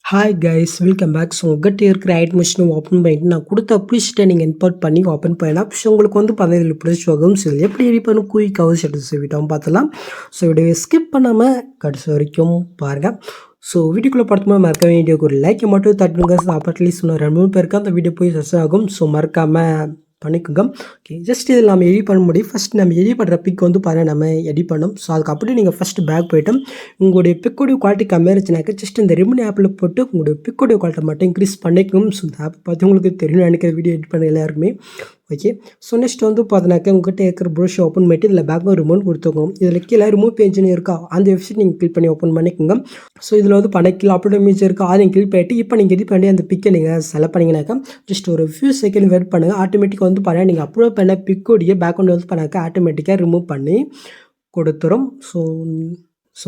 Hi guys welcome back. So உங்கள்கிட்ட இருக்கிற ஐட் மிஷினை ஓப்பன் பண்ணிட்டு நான் கொடுத்த ப்ரீஷீட்டை நீங்கள் இம்போர்ட் பண்ணி ஓப்பன் பண்ணலாம். ஸோ உங்களுக்கு வந்து பதினேழு ப்ளஸ் ஆகும். ஸோ இதில் எப்படி எடிட் பண்ண குயிக்காகவும் செட்டில் செய்விட்டோம் பார்த்தலாம். ஸோ வீடியோவை ஸ்கிப் பண்ணாமல் கடைசி வரைக்கும் பாருங்கள். ஸோ வீடியோக்குள்ளே பார்த்துமா மறக்க வேண்டிய ஒரு லைக்கை மட்டும் தட்டுங்க. அட்லீஸ்ட் இன்னும் 2-3 பேருக்கு அந்த வீடியோ போய் சக்ஸஸ் ஆகும். ஸோ மறக்காமல் பண்ணிக்கோங்க. ஓகே, ஜஸ்ட் இதில் நம்ம எடிட் பண்ண முடியும். ஃபஸ்ட் நம்ம எடிட் பண்ணுற பிக் வந்து பாருங்கள் நம்ம எடிட் பண்ணோம். ஸோ அதுக்கு அப்படியே நீங்கள் ஃபஸ்ட்டு பேக் போய்ட்டு உங்களுடைய பிக்கோடைய குவாலிட்டி கம்மியாக இருந்துச்சுனாக்கா ஜஸ்ட் இந்த ரெமினி ஆப்பில் போட்டு உங்களுடைய பிக்கோடைய குவாலிட்டி மட்டும் இன்க்ரீஸ் பண்ணிக்கணும். ஸோ இந்த ஆப் பார்த்து உங்களுக்கு தெரியும் நினைக்கிற வீடியோ எடிட் பண்ண எல்லாருமே. ஓகே, ஸோ நெக்ஸ்ட் வந்து பார்த்தினாக்கா உங்கள்கிட்ட இருக்கிற ப்ரஷ் ஓப்பன் பண்ணிட்டு இதில் பேக் ரிமூவ் கொடுத்துக்கோங்க. இதில் கீழே ரிமூவ் பேஜ்னு இருக்கா அந்த வெப்சைட் நீங்கள் கிளிக் பண்ணி ஓப்பன் பண்ணிக்கோங்க. ஸோ இதில் வந்து கீழே அப்லோட் இமேஜ் இருக்கா அதை நீங்கள் கிளிக் பண்ணிட்டு இப்போ நீங்கள் எடிட் பண்ணி அந்த பிக்கை நீங்கள் செலக்ட் பண்ணிங்கனாக்கா ஜஸ்ட் ஒரு ஃபியூ செகண்ட் வெயிட் பண்ணுங்கள். ஆட்டோமேட்டிக்காக வந்து பாருங்கள் நீங்கள் அப்லோட் பண்ண பிக்கோடைய பேக்ரவுண்ட் வந்து பண்ணாக்கா ஆட்டோமேட்டிக்காக ரிமூவ் பண்ணி கொடுத்துரும்.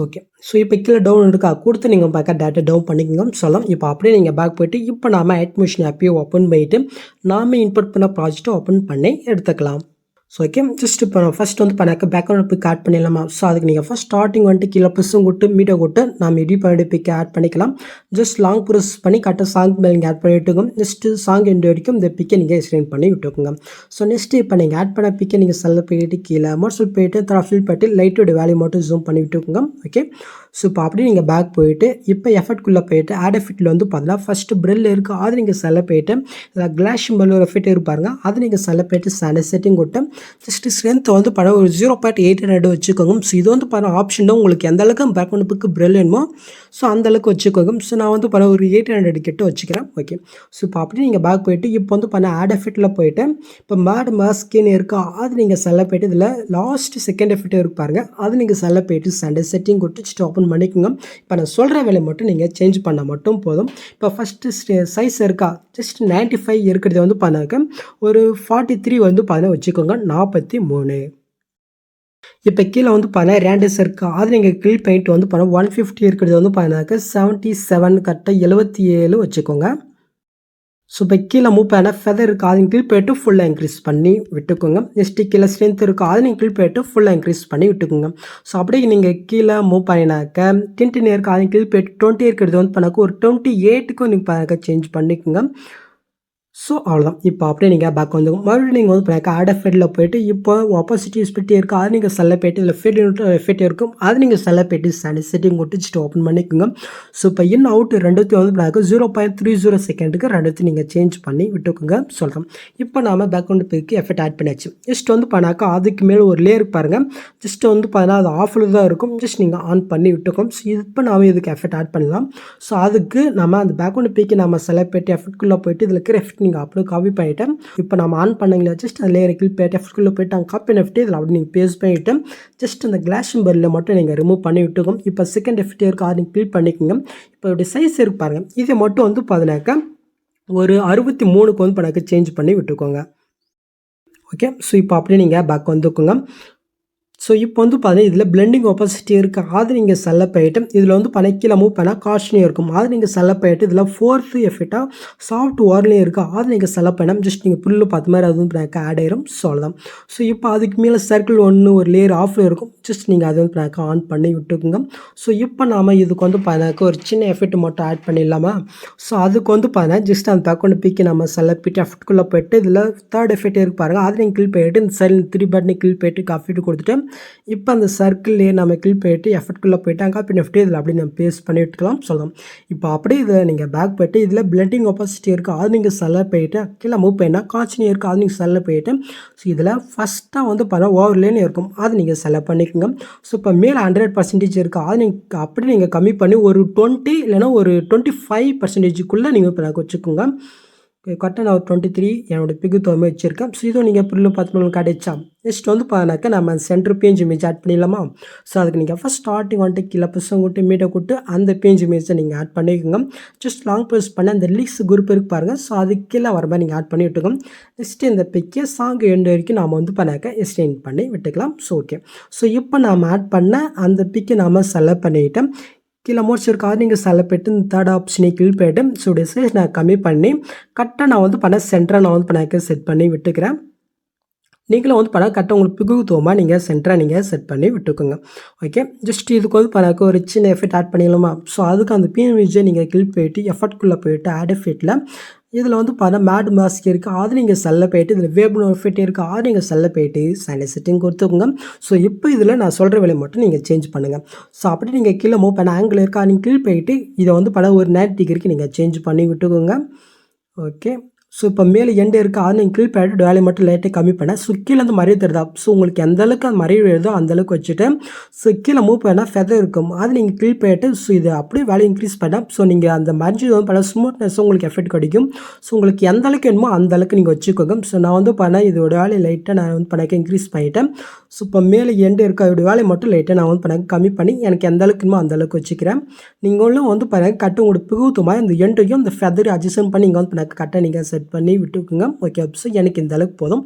ஓகே, ஸோ இப்போ கீழே டவுன் இருக்கா கொடுத்து நீங்கள் பார்க்க டேட்டா டவுன் பண்ணிக்கோங்க சொல்லலாம். இப்போ அப்படியே நீங்கள் பேக் போய்ட்டு இப்போ நாம் அட்மிஷன் ஆப்பையும் ஓப்பன் பண்ணிவிட்டு நாம் இன்புட் பண்ண ப்ராஜெக்ட்டை ஓப்பன் பண்ணி எடுத்துக்கலாம். ஸோ ஓகே, ஜஸ்ட் இப்போ நான் ஃபஸ்ட் வந்து பண்ணாக்க பேக்ரவுண்ட் பிக் ஆட் பண்ணிடலாமா. ஸோ அதுக்கு நீங்கள் ஃபஸ்ட் ஸ்டார்டிங் வந்துட்டு கீழே ப்ரெஸ்ஸும் கொடுத்து மீட்டை கொடுத்து நம்ம எடிட் பண்ணிட்டு பிக்கை ஆட் பண்ணிக்கலாம். ஜஸ்ட் லாங் ப்ரெஸ் பண்ணி கரெக்டாக சாங் மேலே நீங்கள் ஆட் பண்ணி விட்டுக்கோங்க. நெக்ஸ்ட்டு சாங் எண்டு வரைக்கும் இந்த பிக்கை நீங்கள் எக்ஸ்டெண்ட் பண்ணி விட்டுக்கோங்க. ஸோ நெக்ஸ்ட்டு இப்போ நீங்கள் ஆட் பண்ண பிக்கை நீங்கள் செல்ல போயிட்டு கீழே மோட்ஸில் போயிட்டு ஃபில் பண்ணிட்டு லைட்டோட வேல்யூ மட்டும் ஜூம் பண்ணி விட்டுக்கோங்க. ஓகே, ஸோ இப்போ அப்படியே நீங்கள் பேக் போயிட்டு இப்போ எஃபெக்ட்குள்ளே போயிட்டு ஆட் எஃபெக்ட்டில் வந்து பார்த்தீங்கன்னா ஃபஸ்ட்டு ப்ரில் இருக்குது அது நீங்கள் செல்ல போயிட்டு கிளாஷ் சிம்பல் ஒரு எஃபெக்ட் இருப்பாருங்க அது நீங்கள் செல்ல போயிட்டு செட்டிங் கொடுத்து ஜஸ்ட்டு ஸ்ட்ரென்த்தை வந்து பண்ண ஒரு 0.800 வச்சுக்கோங்க. ஸோ இது வந்து பண்ண ஆப்ஷன் தான் உங்களுக்கு எந்த அளவுக்கு பேக்ரவுண்டுக்கு ப்ரில் வேணுமோ ஸோ அந்தளவுக்கு வச்சுக்கோங்க. ஸோ நான் வந்து பண்ண ஒரு 800 கிட்ட வச்சுக்கிறேன். ஓகே, ஸோ இப்போ அப்படியே நீங்கள் பேக் போயிட்டு இப்போ வந்து பண்ண ஆட் எஃபெக்ட்டில் போயிட்டு இப்போ மேட் மாஸ்கின்னு இருக்கா அது நீங்கள் செல்ல போயிட்டு இதில் லாஸ்ட் செகண்ட் எஃபெக்ட் இருப்பாருங்க அது நீங்கள் செல்ல போயிட்டு செட்டிங் கொடுத்து ஓப்பன் பண்ணிக்கோங்க. இப்போ நான் சொல்கிற வேலை மட்டும் நீங்கள் சேஞ்ச் பண்ணால் மட்டும் போதும். இப்போ ஃபஸ்ட்டு சைஸ் இருக்கா ஜஸ்ட் 95 இருக்கிறத வந்து பண்ணாக்க ஒரு 43 வந்து பார்த்தா வச்சுக்கோங்க 43. இப்போ கீழே வந்து பார்த்தீங்கன்னா ரேண்டஸ் இருக்கா அது நீங்கள் கிளிக் பண்ணிட்டு வந்து பார்த்தா 150 இருக்கிறது வந்து பார்த்தீங்கன்னாக்க 77 கரெக்டாக 77 வச்சுக்கோங்க. ஸோ இப்போ கீழே மூவ் பண்ண ஃபெதர் இருக்குது அது கிளிக் பண்ணிட்டு ஃபுல்லாக இன்க்ரீஸ் பண்ணி விட்டுக்கோங்க. நெக்ஸ்ட்டு கீழே ஸ்ட்ரென்த் இருக்குது அது நீங்கள் கிளிக் பண்ணிட்டு ஃபுல்லாக இன்க்ரீஸ் பண்ணி விட்டுக்கோங்க. ஸோ அப்படியே நீங்கள் கீழே மூவ் பண்ணினாக்க 10 இருக்குது அது கிளிக் பண்ணிட்டு 20 இருக்கிறது வந்து பண்ணாக்க ஒரு 28க்கும் நீங்கள் பண்ணாக்க சேஞ்ச் பண்ணிக்கோங்க. ஸோ அவ்வளோதான். இப்போ அப்படியே நீங்கள் பேக் வந்து மறுபடியும் நீங்கள் வந்து பண்ணாக்க ஆட் எஃபெக்ட்டில் போய்ட்டு இப்போ ஆப்போசிட்டி ஸ்பிட்டி இருக்குது அது நீங்கள் செல்ல போய்ட்டு இதில் எஃபெக்ட் இருக்கும் அது நீங்கள் செல்ல போய்ட்டு செட்டிங் கொடுத்துட்டு ஓப்பன் பண்ணிக்கோங்க. ஸோ இப்போ இன் அவுட் ரெண்டுத்தையும் வந்து பண்ணாக்க 0.30 செகண்டுக்கு ரெண்டுத்தையும் நீங்கள் சேஞ்ச் பண்ணி விட்டுக்கோங்க சொல்கிறோம். இப்போ நாம் பேக்ரவுண்ட் பிக்கு எஃபெக்ட் ஆட் பண்ணியாச்சு. ஜஸ்ட் வந்து பண்ணாக்கா அதுக்கு மேலே ஒரு லேயர் பாருங்கள் ஜஸ்ட் வந்து பார்த்தீங்கன்னா அது ஆஃபில் தான் இருக்கும் ஜஸ்ட் நீங்கள் ஆன் பண்ணி விட்டுக்கோம். ஸோ இப்போ நாம் இதுக்கு எஃபெக்ட் ஆட் பண்ணலாம். ஸோ அதுக்கு நம்ம அந்த பேக்ரவுண்ட் பிக்கு நம்ம செலக்ட் போய்ட்டு எஃபெக்ட்குள்ளே போய்ட்டு இதில் இருக்கிற எஃபெக்ட் நீங்கள் அப்படியே காப்பி பண்ணிவிட்டு இப்போ நம்ம ஆன் பண்ணீங்களா ஜஸ்ட் அதில் கிளிக் பண்ணிட்டு எஃபெக்ட்குள்ளே போய்ட்டு அங்கே காப்பி எஃபெக்ட் இதில் அப்படி நீங்கள் பேஸ்ட் பண்ணிவிட்டு ஜஸ்ட் அந்த கிளாஸ் சிம்பலில் மட்டும் நீங்கள் ரிமூவ் பண்ணி விட்டுக்கோங்க. இப்போ செகண்ட் எஃபெக்ட் இருக்குது அதை நீங்கள் கிளிக் பண்ணிக்கோங்க. இப்போ இப்படி சைஸ் இருக்கு பாருங்கள் இதை மட்டும் வந்து பார்த்தீங்கன்னாக்கா ஒரு 63க்கு வந்து பண்ணாக்க சேஞ்ச் பண்ணி விட்டுக்கோங்க. ஓகே, ஸோ இப்போ அப்படியே நீங்கள் பேக் வந்துக்கோங்க. ஸோ இப்போ வந்து பார்த்தீங்கன்னா இதில் பிளெண்டிங் ஆப்போசிட்டி இருக்குது அது நீங்கள் செல்ல போயிட்டு இதில் வந்து கீழே மூவ் பண்ணால் காஸ்ட்லியும் இருக்கும் அது நீங்கள் செல்ல போயிட்டு இதில் 4th எஃபெக்டாக சாஃப்ட் வார்லையும் இருக்குது அது நீங்கள் செல்ல போயிடும் ஜஸ்ட் நீங்கள் புல்லு பார்த்த மாதிரி அது வந்து ஆட் ஆயிரும். ஸோ அவ்வளோதான். ஸோ இப்போ அதுக்கு மேலே சர்க்கிள் ஒன்று ஒரு லேயர் ஆஃபில் இருக்கும் ஜஸ்ட் நீங்கள் அதை வந்து ஆன் பண்ணி விட்டுக்குங்க. ஸோ இப்போ நாம் இதுக்கு வந்து பார்த்தீங்கன்னா ஒரு சின்ன எஃபெக்ட் மட்டும் ஆட் பண்ணிடலாமா. ஸோ அதுக்கு வந்து பார்த்தீங்கன்னா ஜஸ்ட் அந்த பேக்ரவுண்ட் பிக்கி நம்ம செல்ல போய்ட்டு எஃபெக்ட்குள்ளே போய்ட்டு இதில் 3rd எஃபெக்ட் இருக்கு பாருங்கள் அதை நீங்கள் கிளிக் பண்ணிட்டு இந்த சைடில் 3 பட்டனை கிளிக் பண்ணிட்டு காஃபிட்டு கொடுத்துட்டு இப்போ அந்த சர்க்கிள்லேயே நம்ம கிளிக் பண்ணிட்டு எஃபெக்ட்குள்ளே போய்ட்டு அங்கே காப்பி எஃபெக்ட் இதில் அப்படி நம்ம பேஸ்ட் பண்ணி விட்டுக்கலாம் சொல்லலாம். இப்போ அப்படியே இதை நீங்கள் பேக் போய்ட்டு இதில் பிளெண்டிங் ஆப்போசிட்டி இருக்குது அது நீங்கள் செல்ல போய்ட்டு கீழே மூவ் பண்ணினா காய்ச்சினி இருக்குது அது நீங்கள் செல்ல போய்ட்டு ஸோ இதில் ஃபஸ்ட்டாக வந்து ஓவர்லேன்னு இருக்கும் அது நீங்கள் செலக்ட் பண்ணிக்கோங்க. ஸோ இப்போ மேலே 100% இருக்குது அது நீங்கள் அப்படி நீங்கள் கம்மி பண்ணி ஒரு 20 இல்லைனா ஒரு 25%க்குள்ளே நீங்கள் இப்போ வச்சுக்கோங்க. கரெக்டாக நான் ஒரு 23 என்னோடய பிக்கு தோமே வச்சுருக்கேன். ஸோ இதுவும் நீங்கள் புல்லு 10 மினிட் கிடைச்சா நெக்ஸ்ட் வந்து பார்த்தாக்க நம்ம சென்டர் பேஜ் இமேஜ் ஆட் பண்ணிடலாமா. ஸோ அதுக்கு நீங்கள் ஃபஸ்ட் ஸ்டார்டிங் வந்துட்டு கீழே புஷம் கொடுத்து மீட்டை கொடுத்து அந்த பேஜ் இமேஜை நீங்கள் ஆட் பண்ணிக்கோங்க. ஜஸ்ட் லாங் ப்ரெஸ் பண்ணி அந்த லிக்ஸ் குரூப் இருக்கு பாருங்கள் ஸோ அது கீழே வர மாதிரி நீங்கள் ஆட் பண்ணி விட்டுக்கோங்க. நெக்ஸ்ட்டு இந்த பிக்கை சாங் எண்டு வரைக்கும் நாம் வந்து பண்ணாக்க எக்ஸ்டெண்ட் பண்ணி விட்டுக்கலாம். ஸோ ஓகே, ஸோ இப்போ நாம் ஆட் பண்ண அந்த பிக்கை நாம் செலக்ட் பண்ணிவிட்டோம். கீழே முடிச்சிருக்கா நீங்கள் செலக்ட் பண்ணிட்டு இந்த 3rd ஆப்ஷனை கிளிக் பண்ணிட்டு ஸோ டிசைஸ் நான் கம்மி பண்ணி கரெக்டாக நான் வந்து சென்டராக நான் வந்து பண்ணாக்க செட் பண்ணி விட்டுக்கிறேன். நீங்களும் வந்து பார்த்தா கரெக்டாக உங்களுக்கு பிகுத்துவமாக நீங்கள் சென்டராக நீங்கள் செட் பண்ணி விட்டுக்கோங்க. ஓகே, ஜஸ்ட் இதுக்கு வந்து பார்த்தா ஒரு சின்ன எஃபெக்ட் ஆட் பண்ணிடலாமா? ஸோ அதுக்கு அந்த பிஎன்விஜை நீங்கள் கிளிக் போயிட்டு எஃபர்ட்குள்ளே போயிட்டு ஆட் எஃபெக்ட்டில் இதில் வந்து பார்த்தா மேட் மாஸ்க் இருக்குது, அது நீங்கள் செல்ல போயிட்டு இதில் வேப்னு எஃபெக்ட் இருக்குது, அது நீங்கள் செல்ல போயிட்டு சைனஸ் செட்டிங் கொடுத்துக்கோங்க. ஸோ இப்போ இதில் நான் சொல்கிற வேலையை மட்டும் நீங்கள் சேஞ்ச் பண்ணுங்கள். ஸோ அப்படி நீங்கள் கீழே மூவ் பண்ண ஆங்கிள் இருக்கா நீங்கள் கீழ் போயிட்டு இதை வந்து பார்த்தா ஒரு 90 டிகிரிக்கு நீங்கள் சேஞ்ச் பண்ணி விட்டுக்கோங்க. ஓகே, ஸோ இப்போ மேலே எண்டு இருக்குது, அது நீங்கள் கிளிக் பண்ணிட்டு வேலையை மட்டும் லைட்டாக கம்மி பண்ணேன். ஸோ கீழே வந்து மறைய தருதா? ஸோ உங்களுக்கு எந்த அளவுக்கு அந்த மறைவு எழுதோ அந்தளவுக்கு வச்சுட்டு ஸோ கீழே மூவ் பண்ணால் ஃபெதர் இருக்கும், அது நீங்கள் கிளிக் பண்ணிட்டு ஸோ இதை அப்படியே வேலையை இன்க்ரீஸ் பண்ணால் ஸோ நீங்கள் அந்த மறைஞ்சி வந்து பண்ண ஸ்மூத்னஸ் உங்களுக்கு எஃபெக்ட் கிடைக்கும். ஸோ உங்களுக்கு எந்த அளவுக்கு வேணுமோ அந்த அளவுக்கு நீங்கள் வச்சுக்கோங்க. ஸோ நான் வந்து பண்ணேன் இதோட வேலையை லைட்டாக நான் வந்து பண்ணாக்க இன்க்ரீஸ் பண்ணிட்டேன். ஸோ இப்போ மேலே எண்டு இருக்குது, அதோட வேலையை மட்டும் லைட்டாக நான் வந்து பண்ணாக்க கம்மி பண்ணி எனக்கு எந்த அளவுக்கு வேணுமோ அந்த அளவுக்கு வச்சுக்கிறேன். நீங்களும் வந்து பண்ணாக்க கட்டு உங்களுக்கு பிகுத்துமாக இந்த எண்டையும் இந்த ஃபெதர் அட்ஜஸ்ட் பண்ணி நீங்கள் வந்து பண்ணாக்க கட்டை நீங்கள் செட் பண்ணி விட்டுக்குங்க. ஓகே, ஸோ எனக்கு இந்த அளவுக்கு போதும்.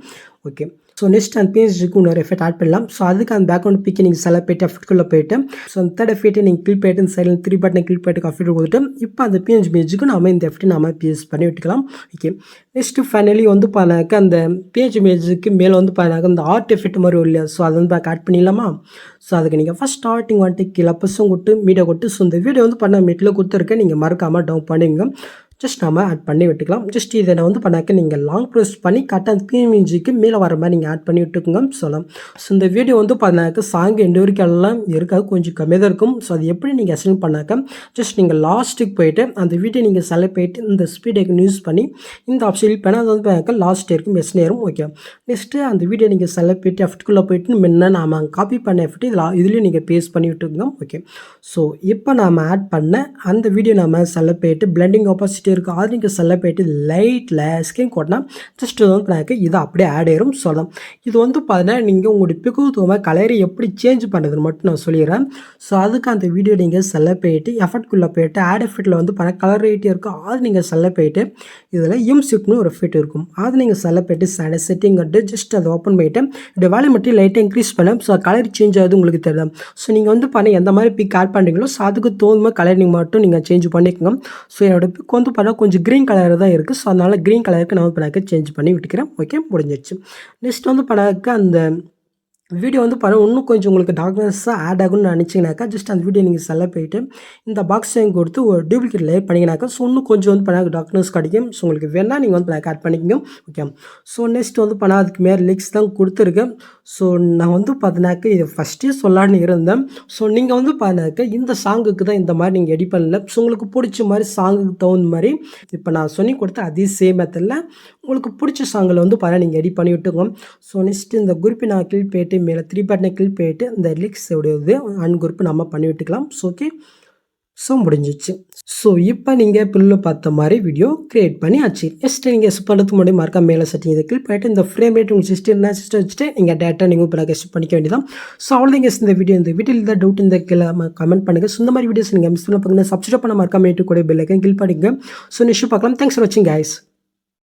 ஓகே, ஸோ நெக்ஸ்ட் அந்த பேஜுக்கு இன்னொரு எஃபெக்ட் ஆட் பண்ணலாம். ஸோ அதுக்கு அந்த பேக்ரவுண்ட் பிக்கை நீங்கள் செலக்ட் போய்ட்டு எஃபெக்ட்குள்ளே போய்ட்டு ஸோ அந்த தேர்ட் எஃபெக்ட்டை நீங்கள் கிளிக் பண்ணிட்டு இந்த சைடில் 3 பட்டனை கிளிக் பண்ணிட்டு எஃபெக்ட் கொடுத்துட்டு இப்போ அந்த பிஎன்ஜி பேஜுக்கு நம்ம இந்த எஃபெக்ட்டை நம்ம பேஸ் பண்ணி விட்டுக்கலாம். ஓகே, நெக்ஸ்ட்டு ஃபைனலி வந்து பண்ணாக்க அந்த பேஜ் பேஜுக்கு மேலே வந்து பண்ணாக்க அந்த ஆர்ட் எஃபெக்ட் மாதிரி வரும் இல்லையா? ஸோ அதை வந்து பேக் ஆட் பண்ணிடலாமா? ஸோ அதுக்கு நீங்கள் ஃபஸ்ட் ஸ்டார்டிங் வந்துட்டு கீழே பஸ்ஸும் கொடுத்து மீடியா கொடுத்து ஸோ இந்த வீடியோ வந்து பண்ண மீட்டில் கொடுத்துருக்கேன், நீங்கள் மறக்காமல் டவுன் பண்ணிங்க. ஜஸ்ட் நம்ம ஆட் பண்ணி விட்டுக்கலாம். ஜஸ்ட் இதை நான் வந்து பண்ணாக்க நீங்கள் லாங் ப்ரெஸ் பண்ணி கரெக்டாக அந்த பிஎன்ஜிக்கு மேலே வர மாதிரி நீங்கள் ஆட் பண்ணி விட்டுக்கோங்க சொல்லலாம். ஸோ இந்த வீடியோ வந்து பண்ணாக்க சாங் எண்டு வரைக்கும் எல்லாம் இருக்காது, கொஞ்சம் கம்மியாக தான் இருக்கும். ஸோ அது எப்படி நீங்கள் அசைன் பண்ணாக்க ஜஸ்ட் நீங்கள் லாஸ்ட்டுக்கு போயிட்டு அந்த வீடியோ நீங்கள் செலக்ட் போயிட்டு இந்த ஸ்பீடை யூஸ் பண்ணி இந்த ஆப்ஷன் பண்ணால் அது வந்து பண்ணாக்க லாஸ்ட் இருக்கும் எஸ் நேரம். ஓகே, நெக்ஸ்ட்டு அந்த வீடியோ நீங்கள் செலக்ட் போயிட்டு எஃபெக்ட்குள்ளே போயிட்டு முன்ன நாம் காப்பி பண்ண எஃபெக்ட் இதுலேயும் நீங்கள் பேஸ்ட் பண்ணி விட்டுக்கோங்க. ஓகே, ஸோ இப்போ நாம் ஆட் பண்ண அந்த வீடியோ நம்ம செலக்ட் போயிட்டு பிளெண்டிங் ஆப்போசிட்டி இருக்குது, அது நீங்கள் செல்ல போயிட்டு லைட்டில் ஸ்கிரீன் கோட்னா ஜஸ்ட் வந்து பண்ணாக்க இது அப்படியே ஆட் ஆயிரும் சொல்லலாம். இது வந்து பார்த்தீங்கன்னா நீங்கள் உங்களுடைய பிகுத்துவமாக கலரை எப்படி சேஞ்ச் பண்ணுறதுன்னு மட்டும் நான் சொல்லிடுறேன். ஸோ அதுக்கு அந்த வீடியோ நீங்கள் செல்ல போயிட்டு எஃபெக்ட்குள்ளே போயிட்டு ஆட் எஃபெக்ட்டில் வந்து பண்ண கலர் ரேட்டே இருக்கும், அது நீங்கள் செல்ல போயிட்டு இதில் இம்சிப்னு ஒரு எஃபெக்ட் இருக்கும், அது நீங்கள் செல்ல போயிட்டு செட்டிங் கட்டு ஜஸ்ட் அதை ஓப்பன் பண்ணிவிட்டு இப்படி வேலை மட்டும் லைட்டாக இன்க்ரீஸ் பண்ண ஸோ கலர் சேஞ்ச் ஆகுது உங்களுக்கு தெரியும். ஸோ நீங்கள் வந்து பண்ண எந்த மாதிரி பிக் ஆட் பண்ணுறீங்களோ ஸோ அதுக்கு தோணுமா கலர் நீங்கள் மட்டும் நீங்கள் சேஞ்ச் பண்ணிக்கோங்க. ஸோ என்னோட பிக் வந்து பண்ணால் கொஞ்சம் க்ரீன் கலர் தான் இருக்குது. ஸோ அதனால் க்ரீன் கலருக்கு நான் வந்து பண்ணாக்க சேஞ்ச் பண்ணி விட்டுக்கிறேன். ஓகே, முடிஞ்சிடுச்சு. நெக்ஸ்ட் வந்து பண்ணாக்க அந்த வீடியோ வந்து பாருங்கள் இன்னும் கொஞ்சம் உங்களுக்கு டார்க்னஸ்ஸாக ஆட் ஆகும்னு நினச்சிங்கனாக்கா ஜஸ்ட் அந்த வீடியோ நீங்கள் செல்ல போயிட்டு இந்த பாக்ஸையும் கொடுத்து ஒரு டூப்ளிகேட் லேயர் பண்ணிங்கனாக்கா ஸோ இன்னும் கொஞ்சம் வந்து பண்ணால் டார்க்னஸ் கிடைக்கும். ஸோ உங்களுக்கு வேணால் நீங்கள் வந்து பண்ணாக்க ஆட் பண்ணிக்கோங்க. ஓகே, ஸோ நெக்ஸ்ட் வந்து பண்ணால் அதுக்கு மேலே லிக்ஸ் தான் கொடுத்துருக்கேன். ஸோ நான் வந்து பார்த்தினாக்க இதை ஃபஸ்ட்டே சொல்லான்னு இருந்தேன். ஸோ நீங்கள் வந்து பார்த்தினாக்க இந்த சாங்குக்கு தான் இந்த மாதிரி நீங்கள் எடிட் பண்ணல. ஸோ உங்களுக்கு பிடிச்ச மாதிரி சாங்குக்கு தகுந்த மாதிரி இப்போ நான் சொல்லி கொடுத்த அதே சேம் மெத்தடில் உங்களுக்கு பிடிச்ச சாங்கில் வந்து பார்த்தா நீங்கள் எடிட் பண்ணி விட்டுக்கோங்க. ஸோ நெக்ஸ்ட்டு இந்த குரூப்பை நான் கிளிக் போயிட்டு மேலே 3 பட்டனை கிளிக் போயிட்டு இந்த லிக்ஸ் உடையது அன் குரூப் நம்ம பண்ணி விட்டுக்கலாம். ஸோ ஓகே, ஸோ முடிஞ்சிச்சு. ஸோ இப்போ நீங்கள் பில்லில் பார்த்த மாதிரி வீடியோ க்ரியேட் பண்ணி ஆச்சு. நெக்ஸ்ட் நீங்கள் பண்ணுறதுக்கு முன்னாடி மார்க்கா மேலே செட்டிங் இதை கிளிக் பண்ணிட்டு இந்த ஃப்ரேம் ரேட் உங்கள் சிஸ்டம் வச்சுட்டு நீங்கள் டேட்டா நீங்கள் இப்போ கெஸ்ட் பண்ணிக்க வேண்டியதான். ஸோ அவ்வளோதான் கேஸ் இந்த வீடியோவில் இந்த டவுட் இந்த கீழே கமெண்ட் பண்ணுங்கள். ஸோ இந்த மாதிரி வீடியோஸ் நீங்கள் மிஸ் பண்ண பார்க்கணும். சப்ஸ்கிரைப் பண்ண மார்க்கா மேட்டு கூட பெல் ஐக்கன் கிளிக் பண்ணிக்கங்க. ஸோ நெக்ஸ்ட் பார்க்கலாம். தேங்க்ஸ் ஃபார் வாட்சிங் கைஸ்.